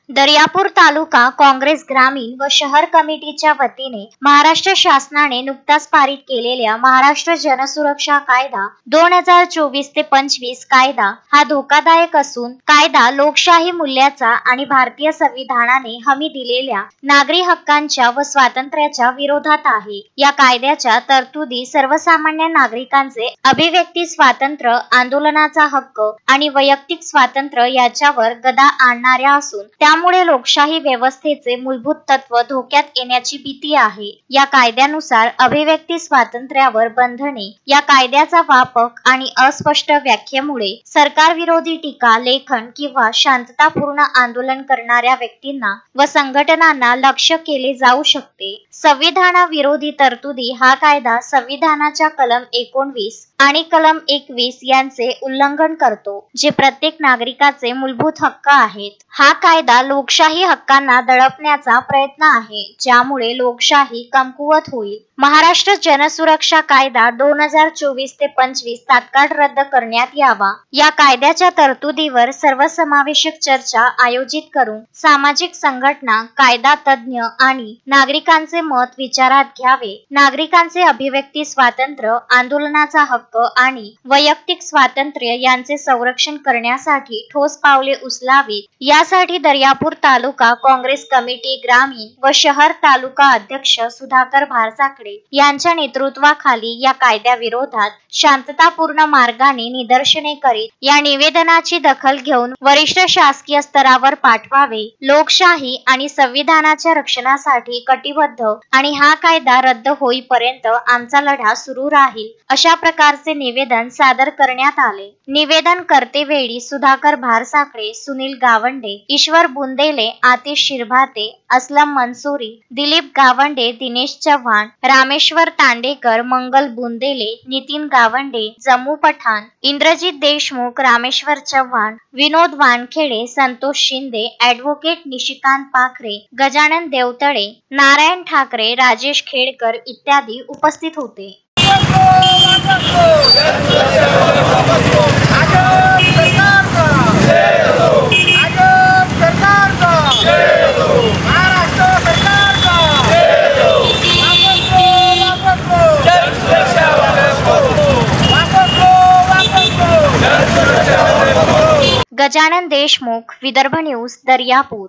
दर्यापूर तालुका काँग्रेस ग्रामीण व शहर कमिटीच्या वतीने महाराष्ट्र शासनाने नुकताच पारित केलेल्या महाराष्ट्र जनसुरक्षा कायदा 2024 ते 25 कायदा हा धोकादायक असून कायदा लोकशाही मूल्याचा आणि भारतीय संविधानाने हमी दिलेल्या नागरी हक्कांच्या व स्वातंत्र्याच्या विरोधात आहे। या कायद्याच्या तरतुदी सर्वसामान्य नागरिकांचे अभिव्यक्ती स्वातंत्र्य, आंदोलनाचा हक्क आणि वैयक्तिक स्वातंत्र्य याच्यावर गदा आणणाऱ्या असून त्यामुळे लोकशाही व्यवस्थेचे मूलभूत तत्व धोक्यात येण्याची भीती आहे। या कायद्यानुसार अभिव्यक्ती स्वातंत्र्यावर बंधने, या कायद्याचा व्यापक आणि अस्पष्ट व्याख्येमुळे सरकार विरोधी टीका, लेखन किंवा शांततापूर्ण आंदोलन करणाऱ्या व्यक्तींना व संघटनांना लक्ष्य केले जाऊ शकते। संविधानाविरोधी तरतुदी हा कायदा संविधानाच्या कलम 19 आणि कलम 21 यांचे उल्लंघन करतो, जे प्रत्येक नागरिकाचे मूलभूत हक्क आहेत। हा कायदा लोकशाही हक्कांना दडपण्याचा प्रयत्न आहे, ज्यामुळे लोकशाही कमकुवत होईल। महाराष्ट्र जनसुरक्षा कायदा 2024 ते 25 तात्काळ रद्द करण्यात यावा। या कायद्याच्या तरतुदीवर सर्वसमावेशक चर्चा आयोजित करून सामाजिक संघटना, कायदा तज्ञ आणि नागरिकांचे मत विचारात घ्यावे। नागरिकांचे अभिव्यक्ती स्वातंत्र्य, आंदोलनाचा हक्क आणि वैयक्तिक स्वातंत्र्य यांचे संरक्षण करण्यासाठी ठोस पावले उचलावीत। यासाठी दर्यापूर तालुका काँग्रेस कमिटी ग्रामीण व शहर तालुका अध्यक्ष सुधाकर भारसाखडे यांच्या नेतृत्वाखाली या कायद्याविरोधात शांततापूर्ण मार्गाने निदर्शने करीत या निवेदनाची दखल घेऊन वरिष्ठ शासकीय स्तरावर पाठवावे। लोकशाही आणि संविधानाच्या रक्षणासाठी कटिबद्ध आणि हा कायदा रद्द होईपर्यंत आमचा लढा सुरू राहील, अशा प्रकारचे निवेदन सादर करण्यात आले। निवेदन करतेवेळी सुधाकर भारसाखडे, सुनील गावंडे, ईश्वर बुंदेले, आतिश शिरभाते, असलम मंसूरी, दिलीप गावंडे, दिनेश चव्हाण, रामेश्वर तांडेकर, मंगल बुंदेले, नितीन गावंडे, जम्मू पठाण, इंद्रजित देशमुख, रामेश्वर चव्हाण, विनोद वानखेडे, संतोष शिंदे, ॲडव्होकेट निशिकांत पाखरे, गजानन देवतळे, नारायण ठाकरे, राजेश खेडकर इत्यादी उपस्थित होते। गजानन देशमुख, विदर्भ न्यूज, दर्यापूर।